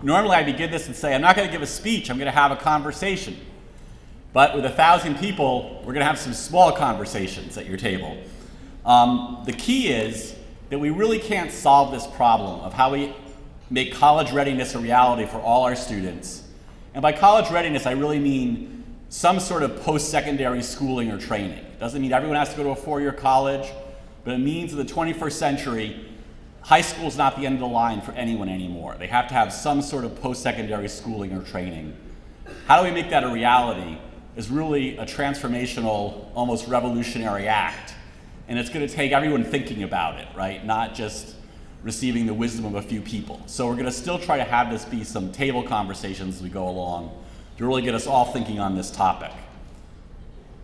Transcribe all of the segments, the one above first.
Normally I begin this and say, I'm not going to give a speech, I'm going to have a conversation. But with 1,000 people, we're going to have some small conversations at your table. The key is that we really can't solve this problem of how we make college readiness a reality for all our students. And by college readiness, I really mean some sort of post-secondary schooling or training. It doesn't mean everyone has to go to a four-year college, but it means in the 21st century, high school is not the end of the line for anyone anymore. They have to have some sort of post-secondary schooling or training. How do we make that a reality is really a transformational, almost revolutionary act. And it's going to take everyone thinking about it, right? Not just receiving the wisdom of a few people. So we're going to still try to have this be some table conversations as we go along to really get us all thinking on this topic.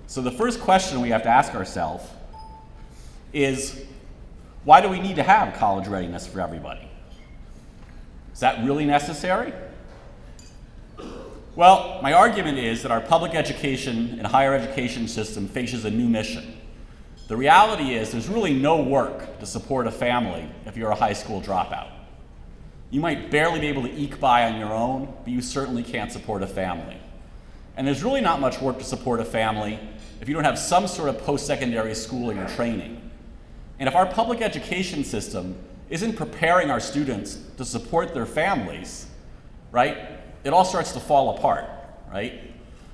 So the first question we have to ask ourselves is, why do we need to have college readiness for everybody? Is that really necessary? Well, my argument is that our public education and higher education system faces a new mission. The reality is there's really no work to support a family if you're a high school dropout. You might barely be able to eke by on your own, but you certainly can't support a family. And there's really not much work to support a family if you don't have some sort of post-secondary schooling or training. And if our public education system isn't preparing our students to support their families, right, it all starts to fall apart, right?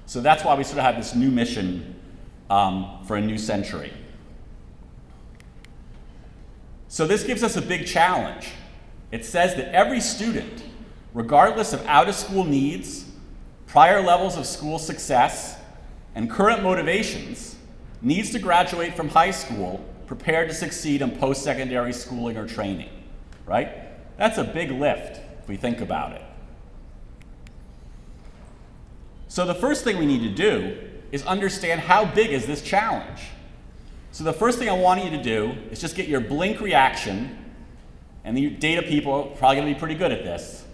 So that's why we sort of have this new mission for a new century. So this gives us a big challenge. It says that every student, regardless of out-of-school needs, prior levels of school success, and current motivations, needs to graduate from high school prepared to succeed in post-secondary schooling or training, right? That's a big lift if we think about it. So the first thing we need to do is understand how big is this challenge. So the first thing I want you to do is just get your blink reaction, and the data people are probably going to be pretty good at this.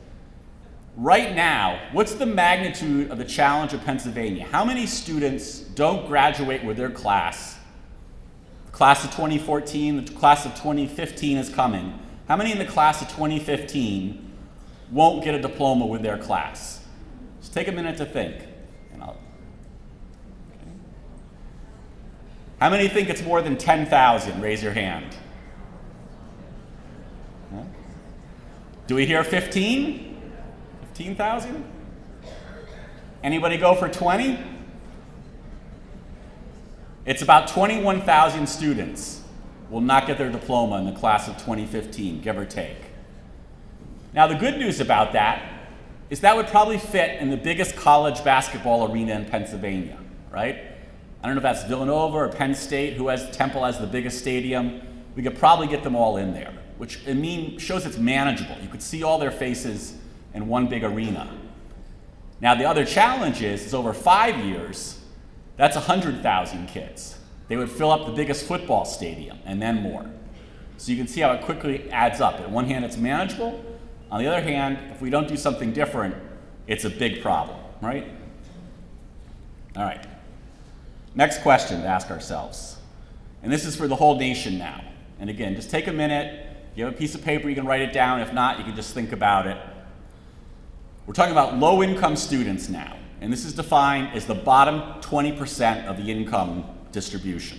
Right now, what's the magnitude of the challenge of Pennsylvania? How many students don't graduate with their class? The class of 2014, the class of 2015 is coming. How many in the class of 2015 won't get a diploma with their class? Just take a minute to think. How many think it's more than 10,000? Raise your hand. Do we hear 15? 15,000? Anybody go for 20? It's about 21,000 students will not get their diploma in the class of 2015, give or take. Now the good news about that is that would probably fit in the biggest college basketball arena in Pennsylvania, right? I don't know if that's Villanova or Penn State, Temple has the biggest stadium. We could probably get them all in there, which shows it's manageable. You could see all their faces in one big arena. Now the other challenge is over 5 years, that's 100,000 kids. They would fill up the biggest football stadium and then more. So you can see how it quickly adds up. On one hand, it's manageable. On the other hand, if we don't do something different, it's a big problem, right? All right. Next question to ask ourselves, and this is for the whole nation now. And again, just take a minute. If you have a piece of paper, you can write it down. If not, you can just think about it. We're talking about low-income students now, and this is defined as the bottom 20% of the income distribution.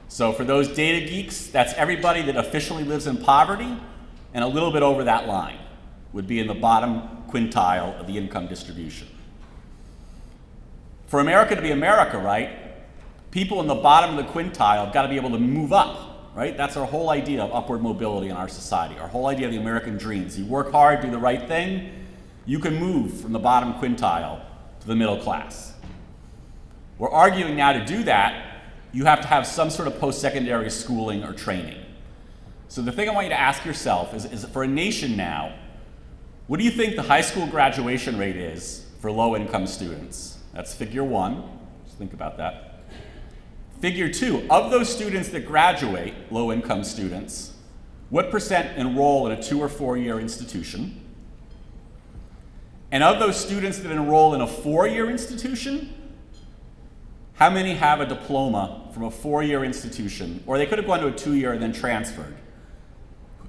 So for those data geeks, that's everybody that officially lives in poverty and a little bit over that line would be in the bottom quintile of the income distribution. For America to be America, right, people in the bottom of the quintile have got to be able to move up, right? That's our whole idea of upward mobility in our society, our whole idea of the American dreams. You work hard, do the right thing, you can move from the bottom quintile to the middle class. We're arguing now to do that, you have to have some sort of post-secondary schooling or training. So the thing I want you to ask yourself is for a nation now, what do you think the high school graduation rate is for low-income students? That's figure 1. Just think about that. Figure 2, of those students that graduate, low-income students, what percent enroll in a 2 or 4 year institution? And of those students that enroll in a 4-year institution, how many have a diploma from a 4-year institution, or they could have gone to a 2-year and then transferred?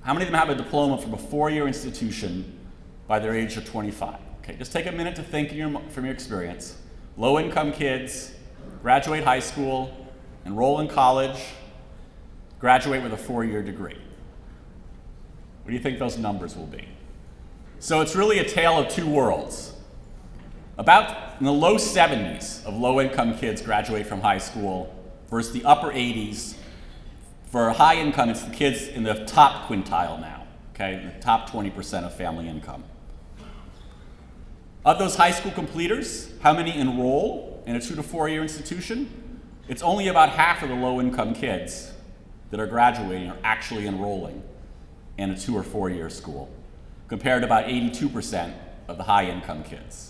How many of them have a diploma from a 4-year institution by their age of 25? Okay, just take a minute to think from your experience. Low-income kids, graduate high school, enroll in college, graduate with a 4-year degree. What do you think those numbers will be? So it's really a tale of two worlds. About in the low 70s of low-income kids graduate from high school versus the upper 80s. For high income, it's the kids in the top quintile now, okay, the top 20% of family income. Of those high school completers, how many enroll in a 2 to 4-year institution? It's only about half of the low-income kids that are graduating are actually enrolling in a 2 or 4-year school, compared to about 82% of the high-income kids.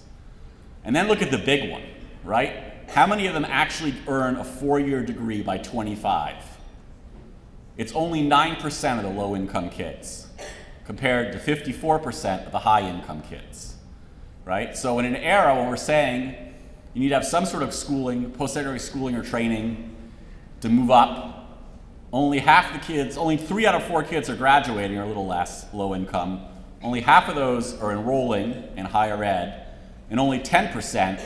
And then look at the big one, right? How many of them actually earn a 4-year degree by 25? It's only 9% of the low-income kids, compared to 54% of the high-income kids, right? So in an era when we're saying you need to have some sort of schooling, post-secondary schooling or training to move up, only half the kids, only 3 out of 4 kids are graduating, or a little less, low income. Only half of those are enrolling in higher ed, and only 10%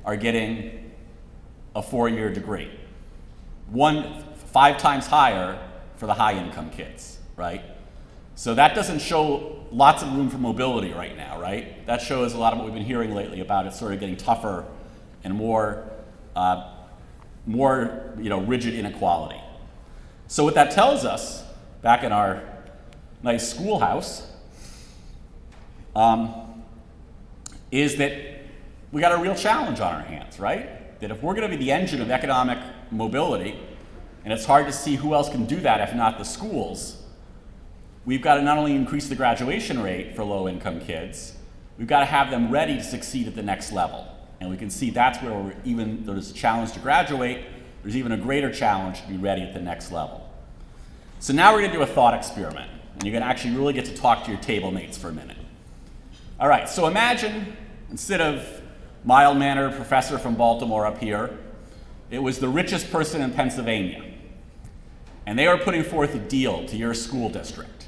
are getting a 4-year degree. 5 times higher for the high income kids, right? So that doesn't show lots of room for mobility right now, right? That shows a lot of what we've been hearing lately about it sort of getting tougher and more rigid inequality. So what that tells us, back in our nice schoolhouse, is that we got a real challenge on our hands, right? That if we're going to be the engine of economic mobility, and it's hard to see who else can do that if not the schools, we've got to not only increase the graduation rate for low-income kids, we've got to have them ready to succeed at the next level. And we can see that's where even though there's a challenge to graduate, there's even a greater challenge to be ready at the next level. So now we're going to do a thought experiment, and you're going to actually really get to talk to your table mates for a minute. All right, so imagine instead of mild-mannered professor from Baltimore up here, it was the richest person in Pennsylvania. And they are putting forth a deal to your school district.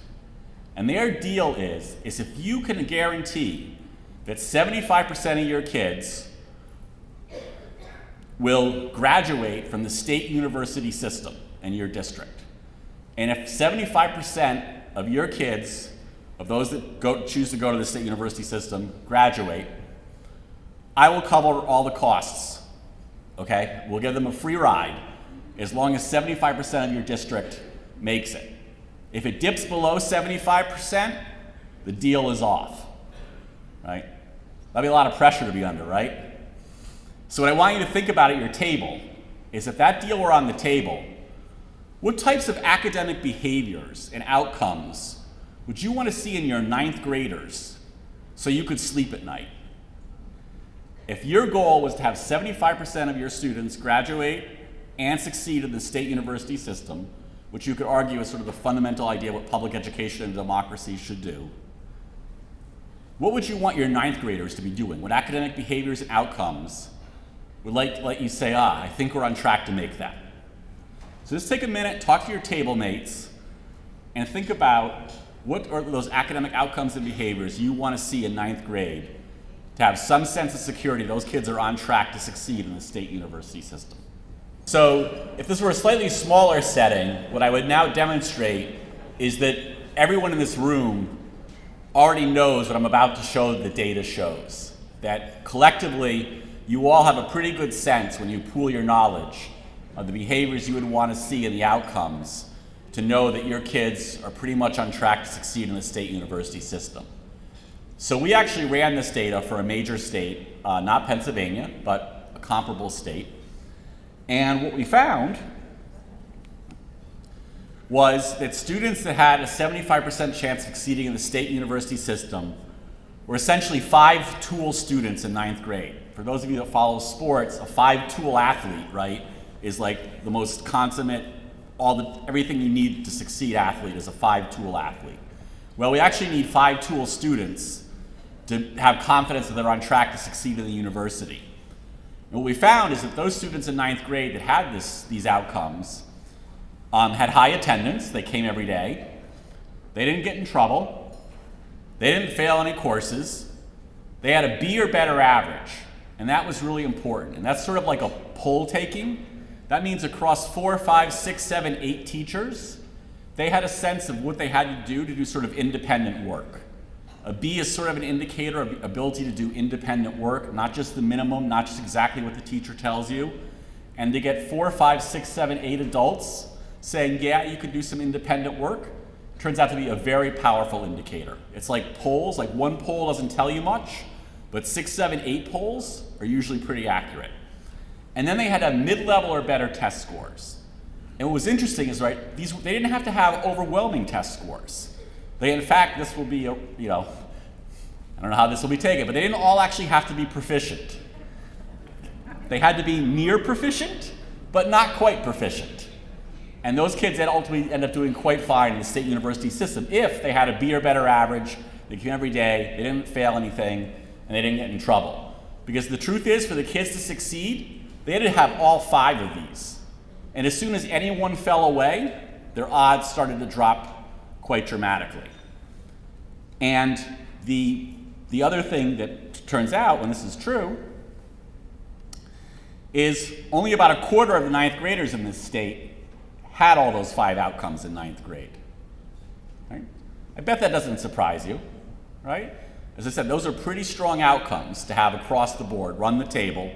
And their deal is if you can guarantee that 75% of your kids will graduate from the state university system in your district, and if 75% of your kids, of those that choose to go to the state university system, graduate, I will cover all the costs, okay? We'll give them a free ride as long as 75% of your district makes it. If it dips below 75%, the deal is off, right? That'd be a lot of pressure to be under, right? So what I want you to think about at your table is if that deal were on the table, what types of academic behaviors and outcomes would you want to see in your 9th graders so you could sleep at night? If your goal was to have 75% of your students graduate and succeed in the state university system, which you could argue is sort of the fundamental idea of what public education and democracy should do, what would you want your 9th graders to be doing? What academic behaviors and outcomes would let you say, I think we're on track to make that? So just take a minute, talk to your table mates, and think about what are those academic outcomes and behaviors you want to see in 9th grade to have some sense of security those kids are on track to succeed in the state university system. So if this were a slightly smaller setting, what I would now demonstrate is that everyone in this room already knows what I'm about to show the data shows. That collectively, you all have a pretty good sense when you pool your knowledge of the behaviors you would want to see and the outcomes to know that your kids are pretty much on track to succeed in the state university system. So we actually ran this data for a major state, not Pennsylvania, but a comparable state. And what we found was that students that had a 75% chance of succeeding in the state university system were essentially 5-tool students in 9th grade. For those of you that follow sports, a 5-tool athlete, right, is like the most consummate, everything you need to succeed athlete is a 5-tool athlete. Well, we actually need 5-tool students to have confidence that they're on track to succeed in the university. And what we found is that those students in ninth grade that had these outcomes had high attendance. They came every day. They didn't get in trouble. They didn't fail any courses. They had a B or better average. And that was really important. And that's sort of like a poll taking. That means across 4, 5, 6, 7, 8 teachers, they had a sense of what they had to do sort of independent work. A B is sort of an indicator of ability to do independent work, not just the minimum, not just exactly what the teacher tells you. And to get 4, 5, 6, 7, 8 adults saying, yeah, you could do some independent work, turns out to be a very powerful indicator. It's like polls, like one poll doesn't tell you much, but 6, 7, 8 polls are usually pretty accurate. And then they had a mid-level or better test scores. And what was interesting is, right, they didn't have to have overwhelming test scores. They, in fact, this will be, I don't know how this will be taken, but they didn't all actually have to be proficient. They had to be near proficient, but not quite proficient. And those kids then ultimately end up doing quite fine in the state university system if they had a B or better average, they came every day, they didn't fail anything, and they didn't get in trouble. Because the truth is, for the kids to succeed, they had to have all 5 of these. And as soon as any one fell away, their odds started to drop quite dramatically. And the other thing that turns out, when this is true, is only about a quarter of the ninth graders in this state had all those 5 outcomes in ninth grade. Right? I bet that doesn't surprise you, right? As I said, those are pretty strong outcomes to have across the board, run the table,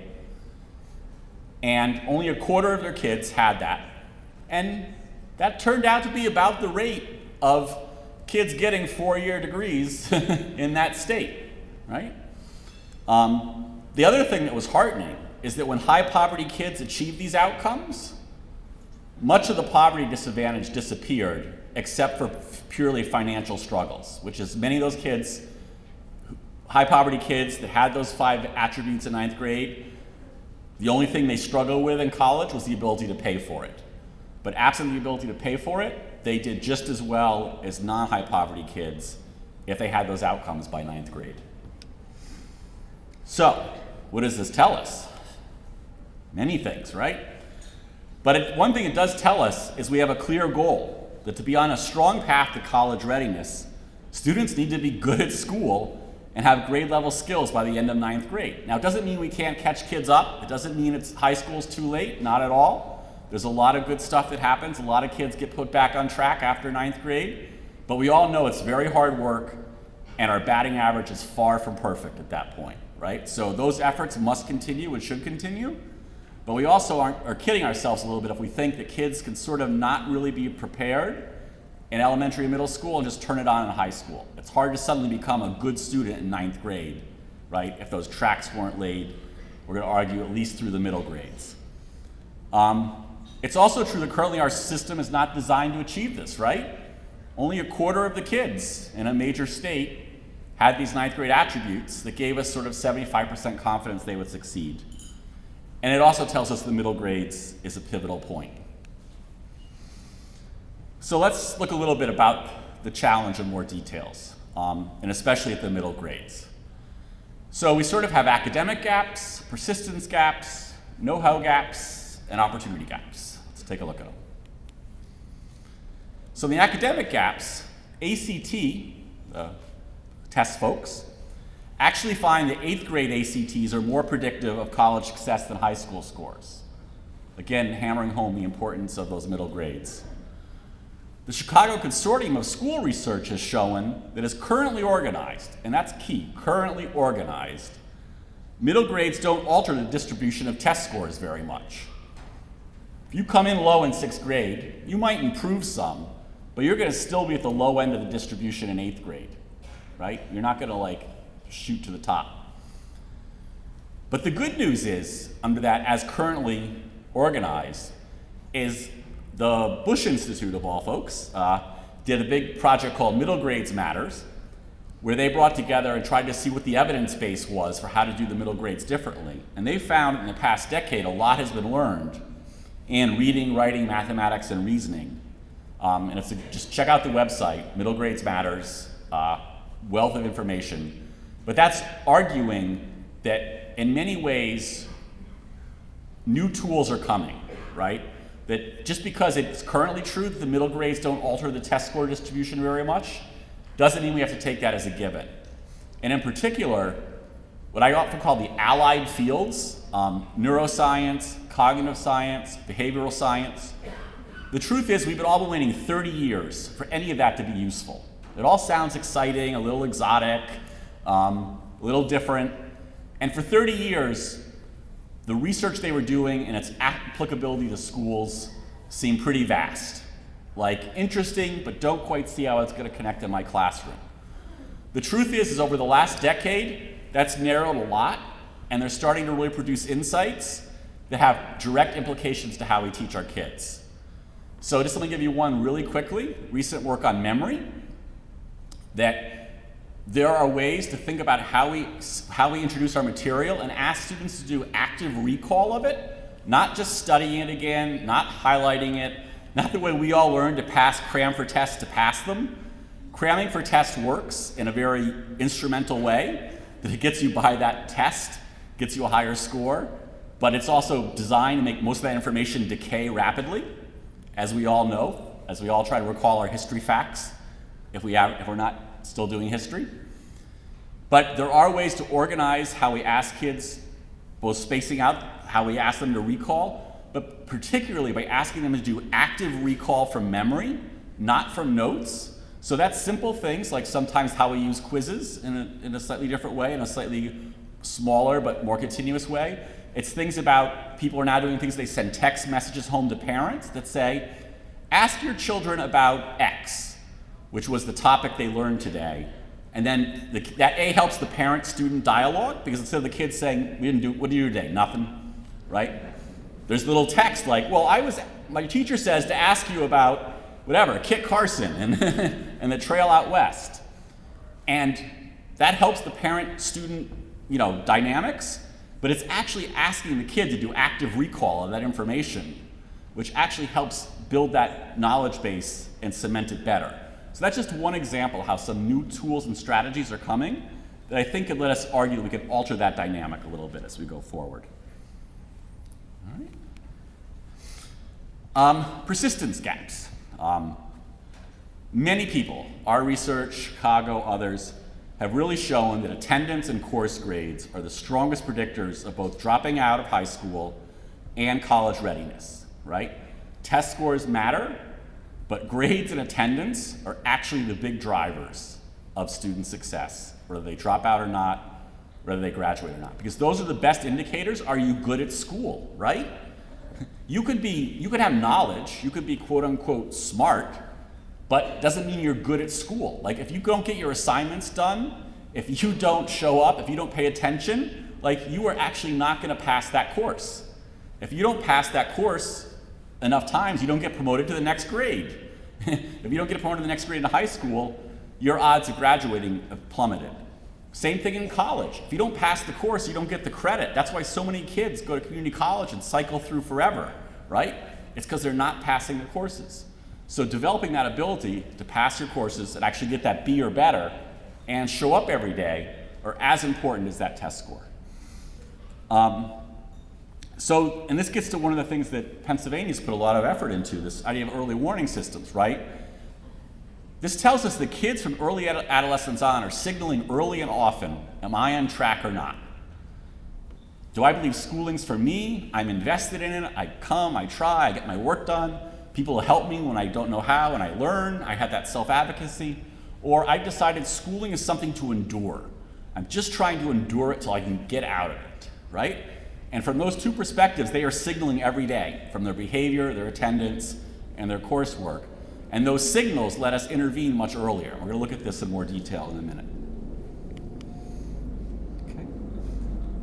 and only a quarter of their kids had that. And that turned out to be about the rate of kids getting 4-year degrees in that state, right? The other thing that was heartening is that when high poverty kids achieved these outcomes, much of the poverty disadvantage disappeared except for purely financial struggles, which is many of those kids, high poverty kids that had those 5 attributes in ninth grade, the only thing they struggled with in college was the ability to pay for it. But absent the ability to pay for it, they did just as well as non-high poverty kids if they had those outcomes by ninth grade. So, what does this tell us? Many things, right? But one thing it does tell us is we have a clear goal, that to be on a strong path to college readiness, students need to be good at school and have grade level skills by the end of ninth grade. Now, it doesn't mean we can't catch kids up. It doesn't mean high school's too late, not at all. There's a lot of good stuff that happens. A lot of kids get put back on track after ninth grade, but we all know it's very hard work and our batting average is far from perfect at that point, right? So those efforts must continue and should continue, but we also are kidding ourselves a little bit if we think that kids can sort of not really be prepared in elementary and middle school and just turn it on in high school. It's hard to suddenly become a good student in ninth grade, right? If those tracks weren't laid, we're going to argue at least through the middle grades. It's also true that currently our system is not designed to achieve this, right? Only a quarter of the kids in a major state had these ninth grade attributes that gave us sort of 75% confidence they would succeed. And it also tells us the middle grades is a pivotal point. So let's look a little bit about the challenge in more details, and especially at the middle grades. So we sort of have academic gaps, persistence gaps, know-how gaps, and opportunity gaps. Let's take a look at them. So in the academic gaps, ACT, test folks, actually find that 8th grade ACTs are more predictive of college success than high school scores. Again, hammering home the importance of those middle grades. The Chicago Consortium of School Research has shown that as currently organized, and that's key, currently organized, middle grades don't alter the distribution of test scores very much. If you come in low in 6th grade, you might improve some, but you're going to still be at the low end of the distribution in 8th grade, right? You're not going to shoot to the top. But the good news is, under that as currently organized, is the Bush Institute, of all folks, did a big project called Middle Grades Matters, where they brought together and tried to see what the evidence base was for how to do the middle grades differently. And they found in the past decade a lot has been learned in reading, writing, mathematics, and reasoning. And just check out the website, Middle Grades Matters, wealth of information. But that's arguing that in many ways, new tools are coming, right? That just because it's currently true that the middle grades don't alter the test score distribution very much, doesn't mean we have to take that as a given. And in particular, what I often call the allied fields, neuroscience, cognitive science, behavioral science. The truth is we've been all been waiting 30 years for any of that to be useful. It all sounds exciting, a little exotic, a little different. And for 30 years, the research they were doing and its applicability to schools seemed pretty vast. Like interesting, but don't quite see how it's going to connect in my classroom. The truth is over the last decade, that's narrowed a lot, and they're starting to really produce insights that have direct implications to how we teach our kids. So just let me give you one really quickly, recent work on memory, that there are ways to think about how we introduce our material and ask students to do active recall of it, not just studying it again, not highlighting it, not the way we all learn to cram for tests to pass them. Cramming for tests works in a very instrumental way, that it gets you by that test, gets you a higher score, but it's also designed to make most of that information decay rapidly, as we all know, as we all try to recall our history facts, if we're not still doing history. But there are ways to organize how we ask kids, both spacing out how we ask them to recall, but particularly by asking them to do active recall from memory, not from notes. So that's simple things like sometimes how we use quizzes in a slightly different way, in a slightly smaller but more continuous way. It's things about people are now doing things, they send text messages home to parents that say, ask your children about X, which was the topic they learned today. And then that A helps the parent-student dialogue, because instead of the kids saying, what did you do today? Nothing, right? There's little text like, my teacher says to ask you about whatever, Kit Carson and the trail out west. And that helps the parent-student, dynamics, but it's actually asking the kid to do active recall of that information, which actually helps build that knowledge base and cement it better. So that's just one example of how some new tools and strategies are coming that I think could let us argue that we could alter that dynamic a little bit as we go forward. All right. Persistence gaps. Many people, our research, Chicago, others, have really shown that attendance and course grades are the strongest predictors of both dropping out of high school and college readiness, right? Test scores matter, but grades and attendance are actually the big drivers of student success, whether they drop out or not, whether they graduate or not. Because those are the best indicators. Are you good at school, right? You could have knowledge, you could be quote unquote smart, but it doesn't mean you're good at school. Like if you don't get your assignments done, if you don't show up, if you don't pay attention, like you are actually not gonna pass that course. If you don't pass that course enough times, you don't get promoted to the next grade. If you don't get promoted to the next grade in high school, your odds of graduating have plummeted. Same thing in college. If you don't pass the course, you don't get the credit. That's why so many kids go to community college and cycle through forever, right? It's because they're not passing the courses. So developing that ability to pass your courses and actually get that B or better and show up every day are as important as that test score. And this gets to one of the things that Pennsylvania's put a lot of effort into, this idea of early warning systems, right? This tells us that kids from early adolescence on are signaling early and often, am I on track or not? Do I believe schooling's for me? I'm invested in it, I come, I try, I get my work done. People will help me when I don't know how, and I learn, I have that self-advocacy. Or I've decided schooling is something to endure. I'm just trying to endure it till I can get out of it, right? And from those two perspectives, they are signaling every day from their behavior, their attendance, and their coursework. And those signals let us intervene much earlier. We're going to look at this in more detail in a minute. Okay.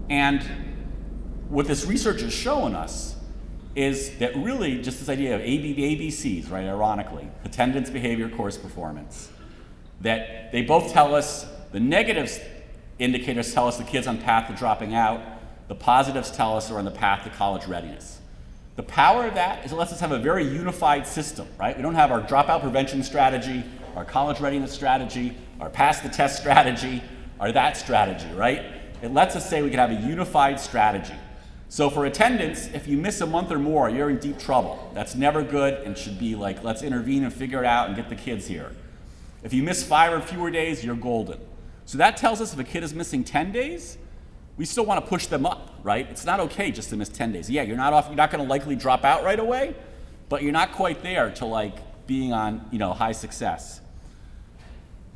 And what this research is showing us is that really just this idea of ABCs, right, ironically, attendance, behavior, course performance, that they both tell us, the negative indicators tell us the kid's on path to dropping out, the positives tell us they're on the path to college readiness. The power of that is it lets us have a very unified system, right? We don't have our dropout prevention strategy, our college readiness strategy, our pass the test strategy, or that strategy, right? It lets us say we can have a unified strategy. So for attendance, if you miss a month or more, you're in deep trouble. That's never good and should be like, let's intervene and figure it out and get the kids here. If you miss 5 or fewer days, you're golden. So that tells us if a kid is missing 10 days, we still want to push them up, right? It's not okay just to miss 10 days. Yeah, you're not going to likely drop out right away, but you're not quite there to like being on, high success.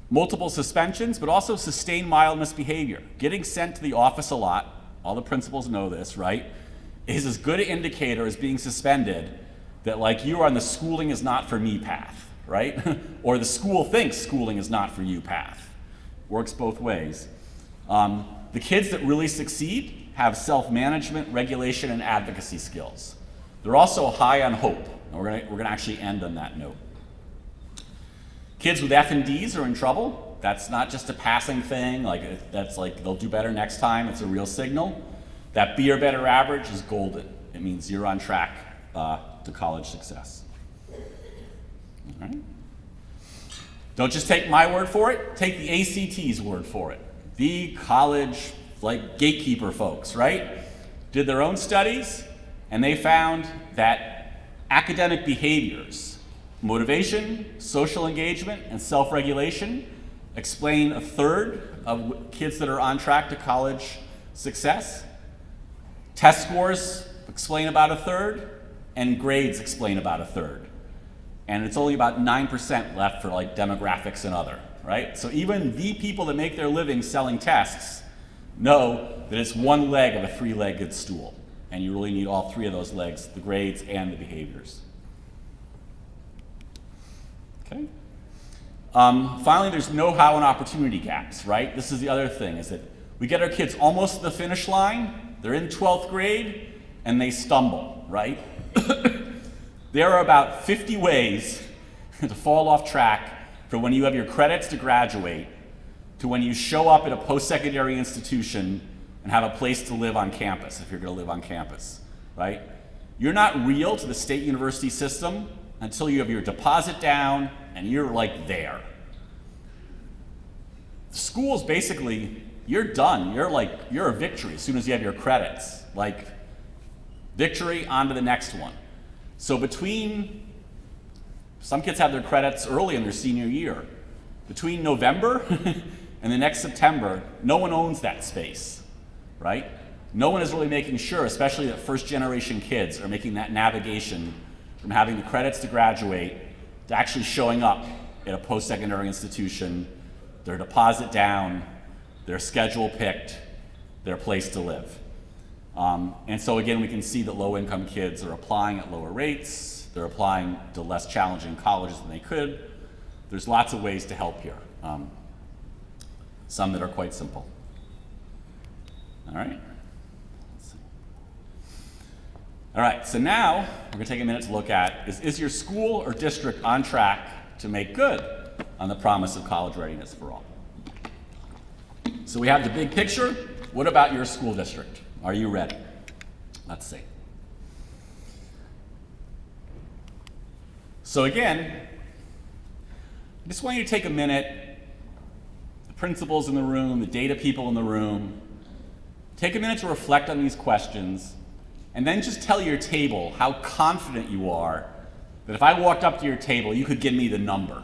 Multiple suspensions, but also sustained mild misbehavior. Getting sent to the office a lot, all the principals know this, right, is as good an indicator as being suspended that like you are on the schooling is not for me path, right? Or the school thinks schooling is not for you path. Works both ways. The kids that really succeed have self-management, regulation, and advocacy skills. They're also high on hope, and we're gonna actually end on that note. Kids with F and Ds are in trouble. That's not just a passing thing, that's like they'll do better next time, it's a real signal. That B or better average is golden. It means you're on track to college success. All right. Don't just take my word for it, take the ACT's word for it. The college, gatekeeper folks, right? Did their own studies, and they found that academic behaviors, motivation, social engagement, and self-regulation explain a third of kids that are on track to college success. Test scores explain about a third, and grades explain about a third. And it's only about 9% left for demographics and other, right? So even the people that make their living selling tests know that it's one leg of a 3-legged stool, and you really need all 3 of those legs, the grades and the behaviors. Okay. Finally, there's know-how and opportunity gaps, right? This is the other thing, is that we get our kids almost to the finish line, they're in 12th grade, and they stumble, right? There are about 50 ways to fall off track from when you have your credits to graduate to when you show up at a post-secondary institution and have a place to live on campus, if you're gonna live on campus, right? You're not real to the state university system until you have your deposit down and you're there. Schools basically, you're done. You're a victory as soon as you have your credits. Victory, on to the next one. So some kids have their credits early in their senior year. Between November and the next September, no one owns that space, right? No one is really making sure, especially that first generation kids are making that navigation from having the credits to graduate to actually showing up at a post-secondary institution, their deposit down, their schedule picked, their place to live. And so again, we can see that low-income kids are applying at lower rates, they're applying to less challenging colleges than they could. There's lots of ways to help here, some that are quite simple. All right. All right, so now we're going to take a minute to look at, is your school or district on track to make good on the promise of college readiness for all? So we have the big picture. What about your school district? Are you ready? Let's see. So again, I just want you to take a minute, the principals in the room, the data people in the room, take a minute to reflect on these questions, and then just tell your table how confident you are that if I walked up to your table, you could give me the number.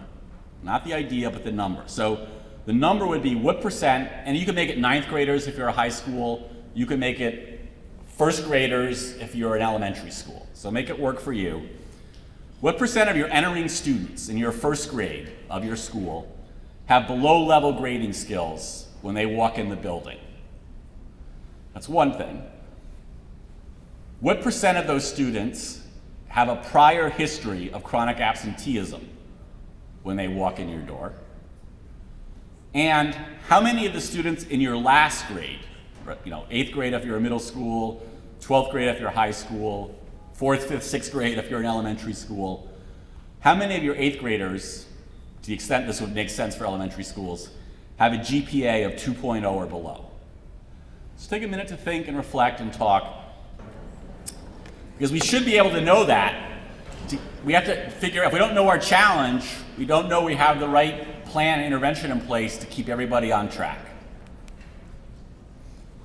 Not the idea, but the number. So the number would be what percent, and you can make it 9th graders if you're a high school, you can make it 1st graders if you're an elementary school. So make it work for you. What percent of your entering students in your 1st grade of your school have below-level grading skills when they walk in the building? That's one thing. What percent of those students have a prior history of chronic absenteeism when they walk in your door? And how many of the students in your last grade, 8th grade if you're a middle school, 12th grade if you're high school, 4th, 5th, 6th grade if you're in elementary school, how many of your 8th graders, to the extent this would make sense for elementary schools, have a GPA of 2.0 or below? So take a minute to think and reflect and talk, because we should be able to know that. We have to figure out, if we don't know our challenge, we don't know we have the right plan and intervention in place to keep everybody on track.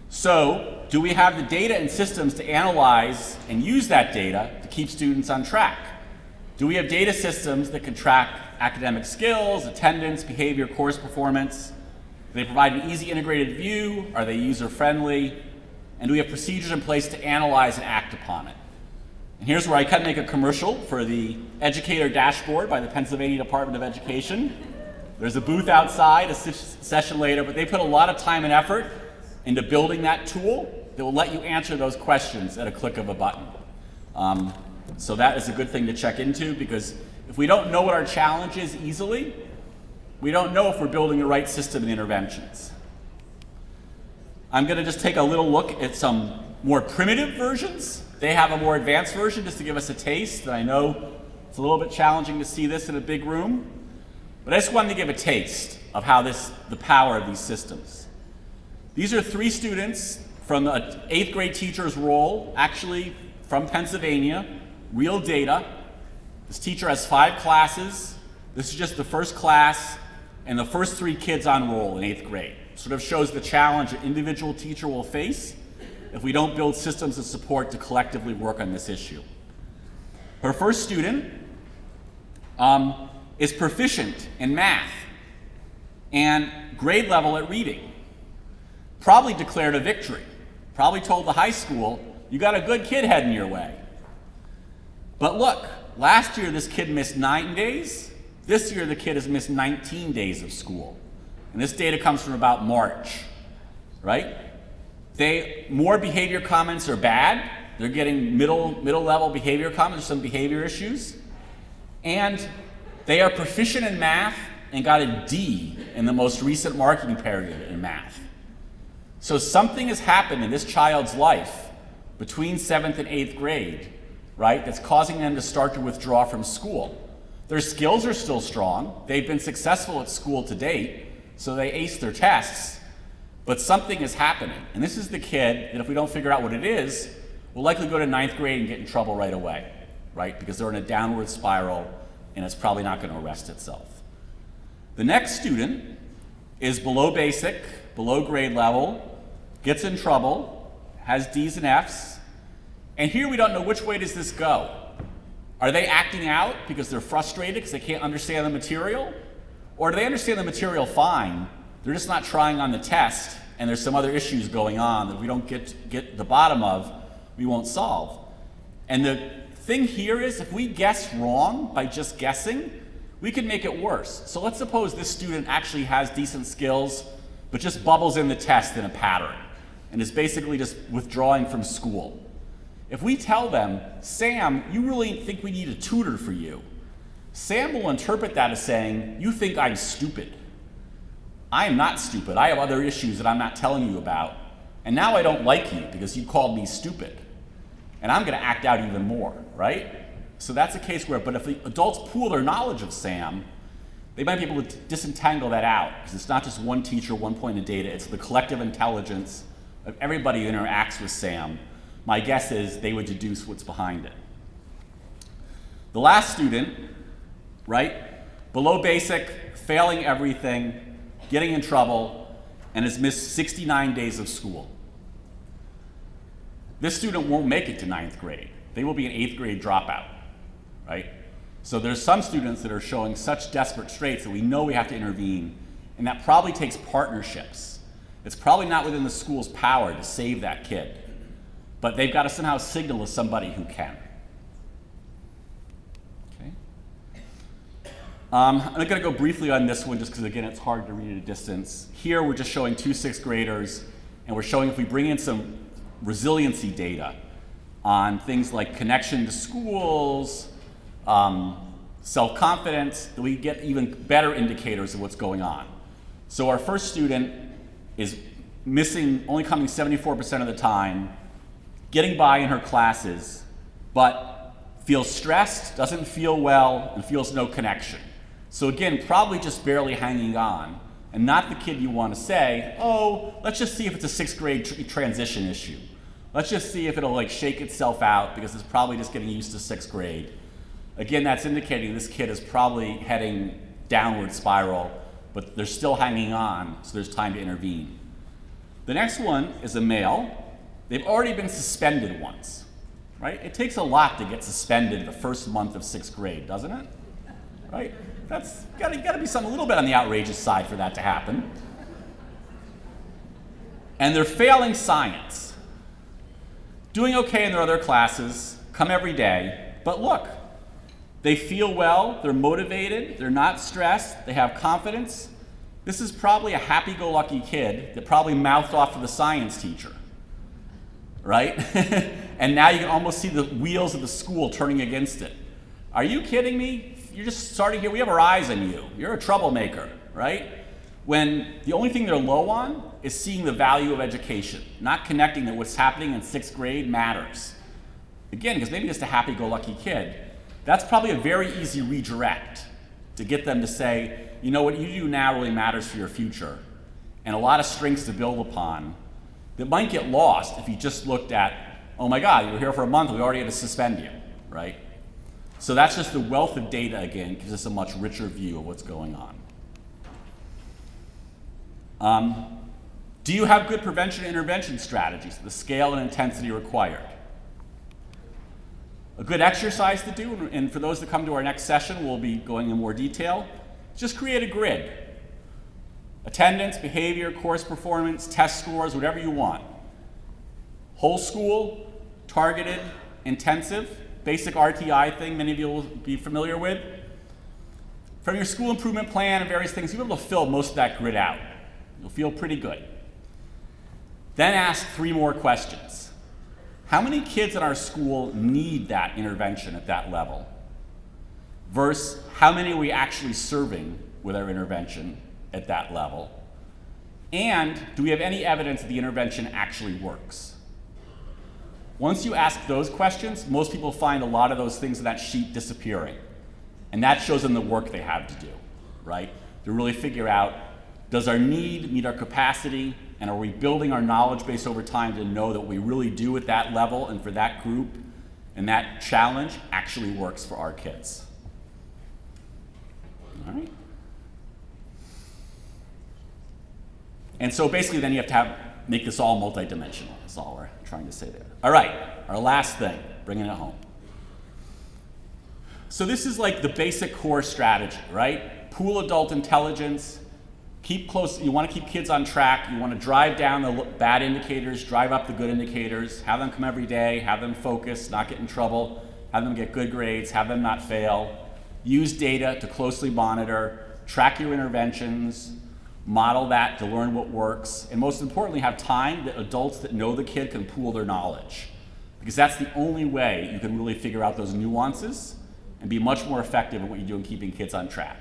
So do we have the data and systems to analyze and use that data to keep students on track? Do we have data systems that can track academic skills, attendance, behavior, course performance? Do they provide an easy integrated view? Are they user-friendly? And do we have procedures in place to analyze and act upon it? And here's where I kind of make a commercial for the educator dashboard by the Pennsylvania Department of Education. There's a booth outside, a session later, but they put a lot of time and effort into building that tool that will let you answer those questions at a click of a button. So that is a good thing to check into, because if we don't know what our challenge is easily, we don't know if we're building the right system and interventions. I'm going to just take a little look at some more primitive versions. They have a more advanced version just to give us a taste, and I know it's a little bit challenging to see this in a big room, but I just wanted to give a taste of how the power of these systems. These are 3 students from the 8th grade teacher's role, actually from Pennsylvania, real data. This teacher has 5 classes. This is just the first class and the first 3 kids on roll in 8th grade. Sort of shows the challenge an individual teacher will face if we don't build systems of support to collectively work on this issue. Her first student is proficient in math and grade level at reading. Probably declared a victory. Probably told the high school, you got a good kid heading your way. But look, last year this kid missed 9 days. This year the kid has missed 19 days of school. And this data comes from about March, right? More behavior comments are bad. They're getting middle level behavior comments, some behavior issues. And they are proficient in math and got a D in the most recent marking period in math. So something has happened in this child's life between 7th and 8th grade, right, that's causing them to start to withdraw from school. Their skills are still strong. They've been successful at school to date, so they ace their tests, but something is happening. And this is the kid that if we don't figure out what it is, will likely go to 9th grade and get in trouble right away, right? Because they're in a downward spiral and it's probably not going to arrest itself. The next student is below basic, below grade level, gets in trouble, has D's and F's, and here we don't know which way does this go. Are they acting out because they're frustrated because they can't understand the material? Or do they understand the material fine, they're just not trying on the test, and there's some other issues going on that if we don't get the bottom of, we won't solve. And the thing here is, if we guess wrong by just guessing, we could make it worse. So let's suppose this student actually has decent skills, but just bubbles in the test in a pattern, and is basically just withdrawing from school. If we tell them, Sam, you really think we need a tutor for you, Sam will interpret that as saying, you think I'm stupid. I am not stupid. I have other issues that I'm not telling you about. And now I don't like you because you called me stupid. And I'm going to act out even more, right? So that's a case where, but if the adults pool their knowledge of Sam, they might be able to disentangle that out, because it's not just one teacher, one point of data, it's the collective intelligence of everybody who interacts with Sam. My guess is they would deduce what's behind it. The last student, right, below basic, failing everything, getting in trouble, and has missed 69 days of school. This student won't make it to 9th grade. They will be an 8th grade dropout, right? So there's some students that are showing such desperate straits that we know we have to intervene, and that probably takes partnerships. It's probably not within the school's power to save that kid, but they've got to somehow signal to somebody who can. Okay. I'm going to go briefly on this one just because, again, it's hard to read at a distance. Here we're just showing 2 6th graders, and we're showing if we bring in some resiliency data on things like connection to schools, self-confidence, that we get even better indicators of what's going on. So our first student is missing, only coming 74% of the time, getting by in her classes, but feels stressed, doesn't feel well, and feels no connection. So again, probably just barely hanging on, and not the kid you want to say, oh, let's just see if it's a 6th grade transition issue. Let's just see if it'll like shake itself out because it's probably just getting used to 6th grade. Again, that's indicating this kid is probably heading downward spiral, but they're still hanging on, so there's time to intervene. The next one is a male, they've already been suspended once, right? It takes a lot to get suspended the first month of 6th grade, doesn't it? Right? That's gotta be something a little bit on the outrageous side for that to happen. And they're failing science. Doing okay in their other classes, come every day, but look, they feel well, they're motivated, they're not stressed, they have confidence. This is probably a happy-go-lucky kid that probably mouthed off to the science teacher, right? And now you can almost see the wheels of the school turning against it. Are you kidding me? You're just starting here, we have our eyes on you. You're a troublemaker, right? When the only thing they're low on is seeing the value of education, not connecting that what's happening in 6th grade matters. Again, because maybe just a happy-go-lucky kid, that's probably a very easy redirect to get them to say, you know what you do now really matters for your future, and a lot of strengths to build upon that might get lost if you just looked at, oh my God, you were here for a month, we already had to suspend you, right? So that's just the wealth of data, again, gives us a much richer view of what's going on. Do you have good prevention and intervention strategies, the scale and intensity required? A good exercise to do, and for those that come to our next session, we'll be going in more detail, just create a grid. Attendance, behavior, course performance, test scores, whatever you want. Whole school, targeted, intensive, basic RTI thing many of you will be familiar with. From your school improvement plan and various things, you'll be able to fill most of that grid out. You'll feel pretty good. Then ask 3 more questions. How many kids in our school need that intervention at that level? Versus how many are we actually serving with our intervention at that level? And do we have any evidence that the intervention actually works? Once you ask those questions, most people find a lot of those things in that sheet disappearing. And that shows them the work they have to do, right? To really figure out, does our need meet our capacity? And are we building our knowledge base over time to know that what we really do at that level and for that group and that challenge actually works for our kids? All right. And so basically then you have to make this all multidimensional. That's all we're trying to say there. All right, our last thing, bringing it home. So this is like the basic core strategy, right? Pool adult intelligence. Keep close, you want to keep kids on track, you want to drive down the bad indicators, drive up the good indicators, have them come every day, have them focus, not get in trouble, have them get good grades, have them not fail. Use data to closely monitor, track your interventions, model that to learn what works, and most importantly, have time that adults that know the kid can pool their knowledge. Because that's the only way you can really figure out those nuances and be much more effective at what you do in keeping kids on track.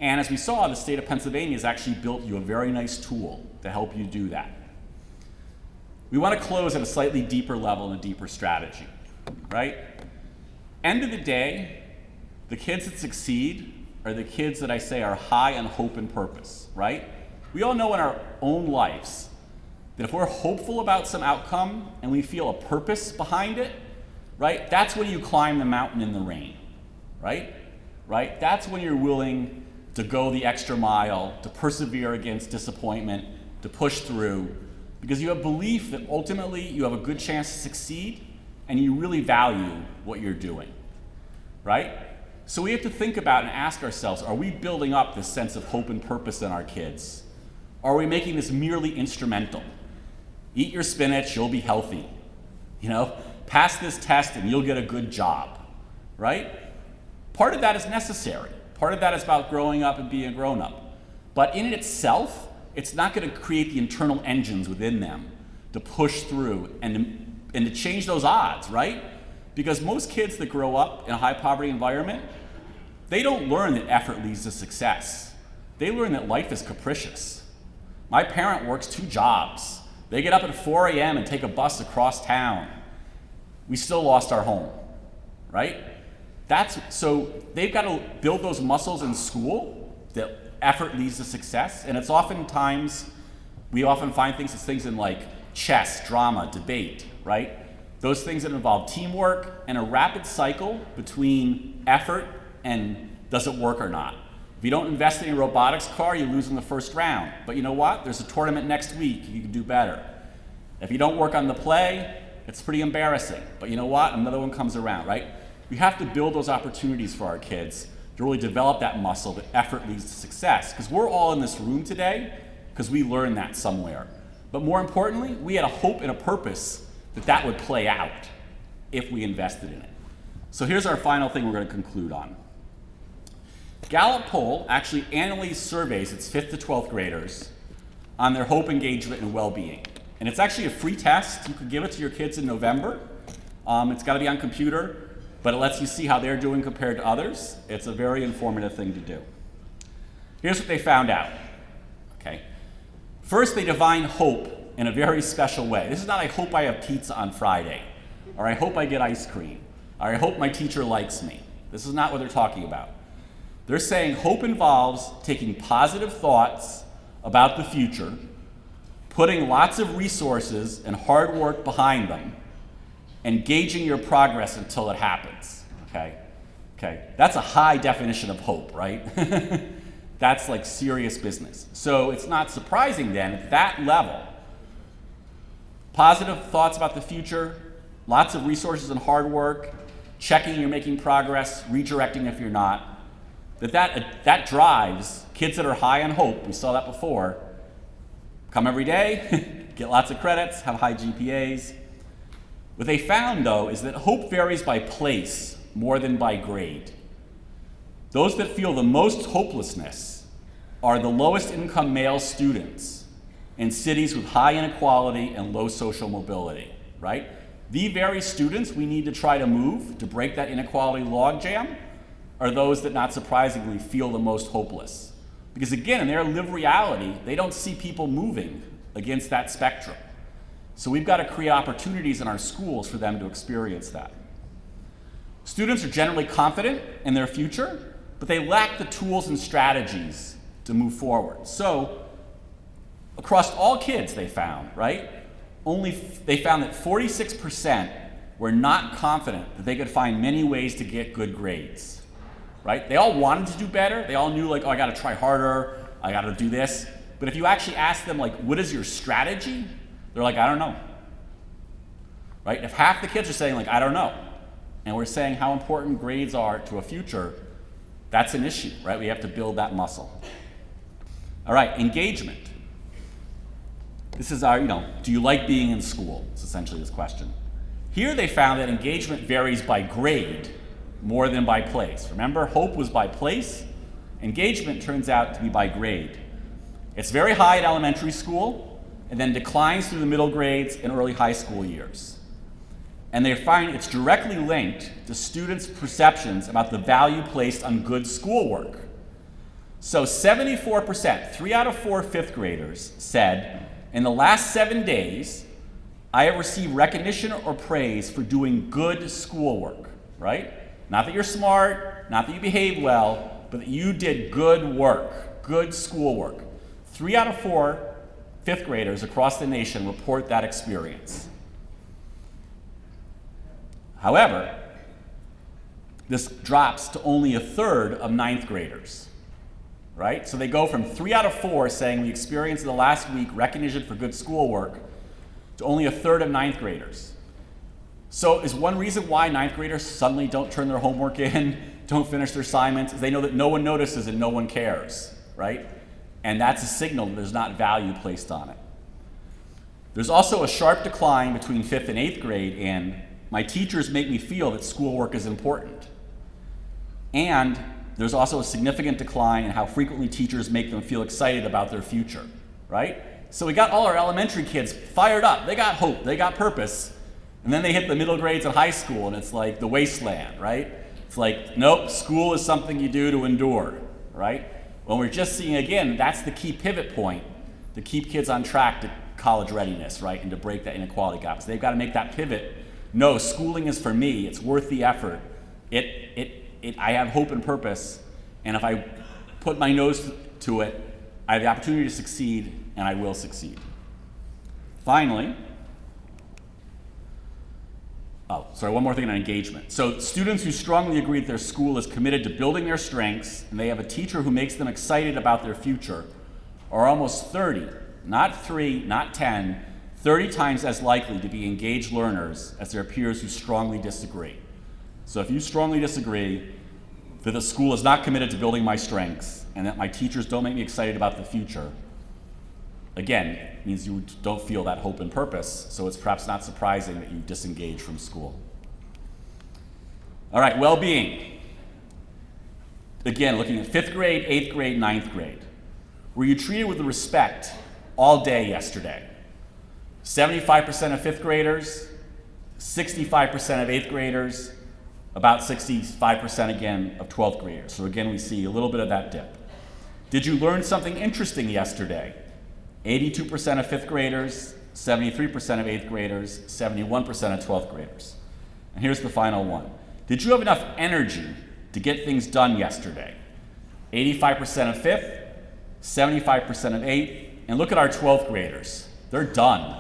And as we saw, the state of Pennsylvania has actually built you a very nice tool to help you do that. We want to close at a slightly deeper level and a deeper strategy, right? End of the day, the kids that succeed are the kids that I say are high on hope and purpose, right? We all know in our own lives that if we're hopeful about some outcome and we feel a purpose behind it, right? That's when you climb the mountain in the rain, right? Right? That's when you're willing to go the extra mile, to persevere against disappointment, to push through, because you have belief that ultimately you have a good chance to succeed and you really value what you're doing, right? So we have to think about and ask ourselves, are we building up this sense of hope and purpose in our kids? Or are we making this merely instrumental? Eat your spinach, you'll be healthy. You know, pass this test and you'll get a good job, right? Part of that is necessary. Part of that is about growing up and being a grown-up. But in itself, it's not going to create the internal engines within them to push through and to change those odds, right? Because most kids that grow up in a high-poverty environment, they don't learn that effort leads to success. They learn that life is capricious. My parent works 2 jobs. They get up at 4 a.m. and take a bus across town. We still lost our home, right? So they've got to build those muscles in school that effort leads to success. And it's oftentimes, we often find things in like chess, drama, debate, right? Those things that involve teamwork and a rapid cycle between effort and does it work or not. If you don't invest in a robotics car, you lose in the first round. But you know what? There's a tournament next week, you can do better. If you don't work on the play, it's pretty embarrassing. But you know what? Another one comes around, right? We have to build those opportunities for our kids to really develop that muscle that effort leads to success. Because we're all in this room today because we learned that somewhere. But more importantly, we had a hope and a purpose that that would play out if we invested in it. So here's our final thing we're going to conclude on. Gallup poll actually annually surveys its 5th to 12th graders on their hope, engagement, and well-being. And it's actually a free test. You can give it to your kids in November. It's got to be on computer, but it lets you see how they're doing compared to others. It's a very informative thing to do. Here's what they found out. Okay. First, they define hope in a very special way. This is not, I hope I have pizza on Friday, or I hope I get ice cream, or I hope my teacher likes me. This is not what they're talking about. They're saying hope involves taking positive thoughts about the future, putting lots of resources and hard work behind them, and gauging your progress until it happens, okay? That's a high definition of hope, right? That's like serious business. So it's not surprising then, at that level, positive thoughts about the future, lots of resources and hard work, checking you're making progress, redirecting if you're not, that drives kids that are high on hope, we saw that before, come every day, get lots of credits, have high GPAs. What they found, though, is that hope varies by place more than by grade. Those that feel the most hopelessness are the lowest income male students in cities with high inequality and low social mobility, right? The very students we need to try to move to break that inequality logjam are those that, not surprisingly, feel the most hopeless. Because again, in their lived reality, they don't see people moving against that spectrum. So we've got to create opportunities in our schools for them to experience that. Students are generally confident in their future, but they lack the tools and strategies to move forward. So across all kids, they found, right? They found that 46% were not confident that they could find many ways to get good grades. Right? They all wanted to do better. They all knew, like, oh, I got to try harder. I got to do this. But if you actually ask them, like, what is your strategy? They're like, I don't know. Right? If half the kids are saying, like, I don't know, and we're saying how important grades are to a future, that's an issue, right? We have to build that muscle. All right, engagement. This is our, do you like being in school? It's essentially this question. Here they found that engagement varies by grade more than by place. Remember, hope was by place. Engagement turns out to be by grade. It's very high at elementary school and then declines through the middle grades and early high school years. And they find it's directly linked to students' perceptions about the value placed on good schoolwork. So 74%, 3 out of 4 fifth graders said, in the last 7 days, I have received recognition or praise for doing good schoolwork, right? Not that you're smart, not that you behave well, but that you did good work, good schoolwork. 3 out of 4 fifth graders across the nation report that experience. However, this drops to only a third of 9th graders, right? So they go from 3 out of 4 saying we experienced in the last week recognition for good schoolwork to only a third of 9th graders. So is one reason why 9th graders suddenly don't turn their homework in, don't finish their assignments, is they know that no one notices and no one cares, right? And that's a signal that there's not value placed on it. There's also a sharp decline between 5th and 8th grade in my teachers make me feel that schoolwork is important. And there's also a significant decline in how frequently teachers make them feel excited about their future, right? So we got all our elementary kids fired up. They got hope, they got purpose. And then they hit the middle grades in high school, and it's like the wasteland, right? It's like, nope, school is something you do to endure, right? When we're just seeing, again, that's the key pivot point to keep kids on track to college readiness, right? And to break that inequality gap. So they've got to make that pivot. No, schooling is for me. It's worth the effort. I have hope and purpose, and if I put my nose to it, I have the opportunity to succeed, and I will succeed. Finally, one more thing on engagement. So students who strongly agree that their school is committed to building their strengths and they have a teacher who makes them excited about their future are almost 30, not 3, not 10, 30 times as likely to be engaged learners as their peers who strongly disagree. So if you strongly disagree that the school is not committed to building my strengths and that my teachers don't make me excited about the future, again, it means you don't feel that hope and purpose, so it's perhaps not surprising that you disengage from school. All right, well-being. Again, looking at 5th grade, 8th grade, 9th grade. Were you treated with respect all day yesterday? 75% of 5th graders, 65% of 8th graders, about 65% again of 12th graders. So again, we see a little bit of that dip. Did you learn something interesting yesterday? 82% of 5th graders, 73% of 8th graders, 71% of 12th graders. And here's the final one. Did you have enough energy to get things done yesterday? 85% of 5th, 75% of 8th, and look at our 12th graders. They're done.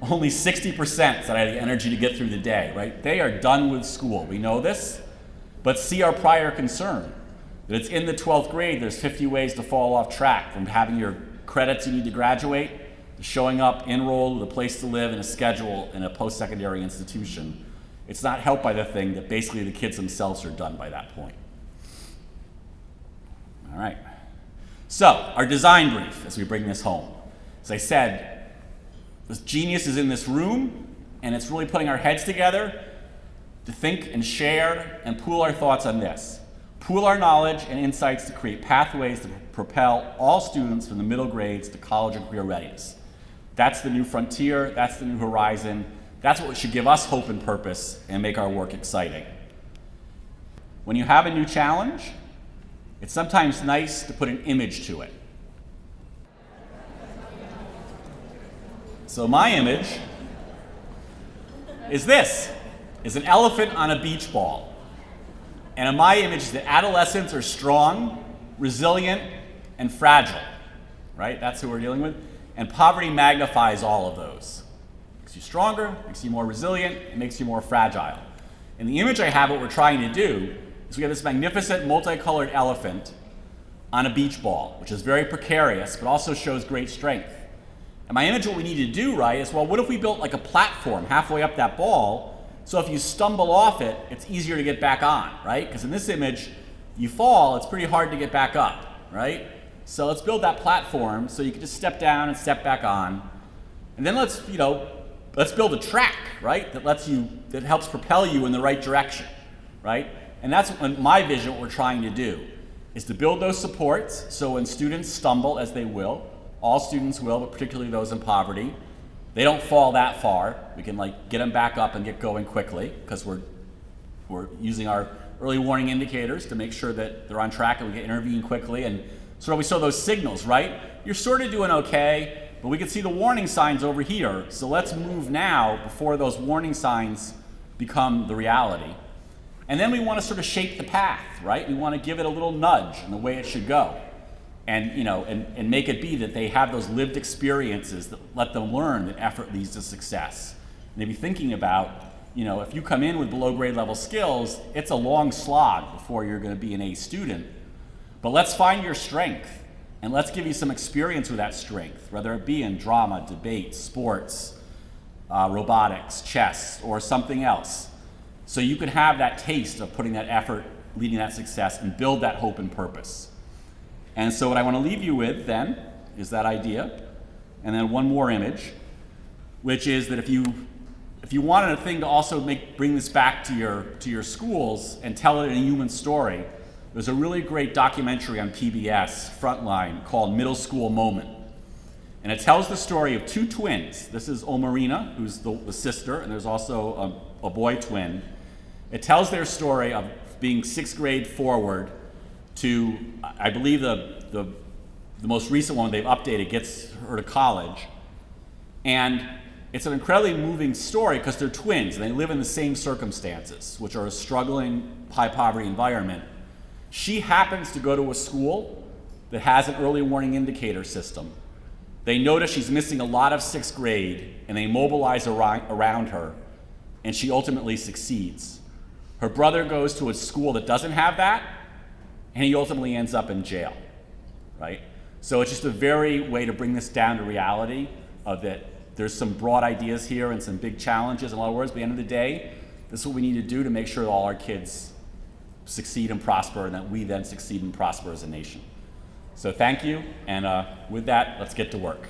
Only 60% said I had the energy to get through the day, right? They are done with school. We know this, but see our prior concern, that it's in the 12th grade, there's 50 ways to fall off track, from having your credits you need to graduate, to showing up, enrolled with a place to live and a schedule in a post-secondary institution. It's not helped by the thing that basically the kids themselves are done by that point. All right. So, our design brief as we bring this home. As I said, this genius is in this room, and it's really putting our heads together to think and share and pool our thoughts on this. Pool our knowledge and insights to create pathways to propel all students from the middle grades to college and career readiness. That's the new frontier, that's the new horizon, that's what should give us hope and purpose and make our work exciting. When you have a new challenge, it's sometimes nice to put an image to it. So my image is this, is an elephant on a beach ball. And in my image is that adolescents are strong, resilient, and fragile, right? That's who we're dealing with. And poverty magnifies all of those. Makes you stronger, makes you more resilient, it makes you more fragile. In the image I have, what we're trying to do is we have this magnificent multicolored elephant on a beach ball, which is very precarious, but also shows great strength. And my image, what we need to do, right, is, well, what if we built like a platform halfway up that ball, so if you stumble off it, it's easier to get back on, right? Because in this image, you fall, it's pretty hard to get back up, right? So let's build that platform so you can just step down and step back on. And then let's build a track, right, that helps propel you in the right direction, right? And that's my vision, what we're trying to do, is to build those supports so when students stumble, as they will, all students will, but particularly those in poverty, they don't fall that far. We can get them back up and get going quickly because we're using our early warning indicators to make sure that they're on track and we can intervene quickly. And we saw those signals, right? You're sort of doing okay, but we can see the warning signs over here. So let's move now before those warning signs become the reality. And then we want to sort of shape the path, right? We want to give it a little nudge in the way it should go. And make it be that they have those lived experiences that let them learn that effort leads to success. And they be thinking about, if you come in with below grade level skills, it's a long slog before you're going to be an A student. But let's find your strength, and let's give you some experience with that strength, whether it be in drama, debate, sports, robotics, chess, or something else. So you can have that taste of putting that effort, leading that success, and build that hope and purpose. And so what I want to leave you with then is that idea, and then one more image, which is that if you wanted a thing to also bring this back to your schools and tell it in a human story, there's a really great documentary on PBS, Frontline, called Middle School Moment. And it tells the story of two twins. This is Omarina, who's the sister, and there's also a boy twin. It tells their story of being 6th grade forward to, I believe the most recent one they've updated gets her to college. And it's an incredibly moving story because they're twins and they live in the same circumstances, which are a struggling, high poverty environment. She happens to go to a school that has an early warning indicator system. They notice she's missing a lot of 6th grade and they mobilize around her, and she ultimately succeeds. Her brother goes to a school that doesn't have that, and he ultimately ends up in jail, right? So it's just a very way to bring this down to reality of that there's some broad ideas here and some big challenges in a lot of words, but at the end of the day, this is what we need to do to make sure that all our kids succeed and prosper, and that we then succeed and prosper as a nation. So thank you, and with that, let's get to work.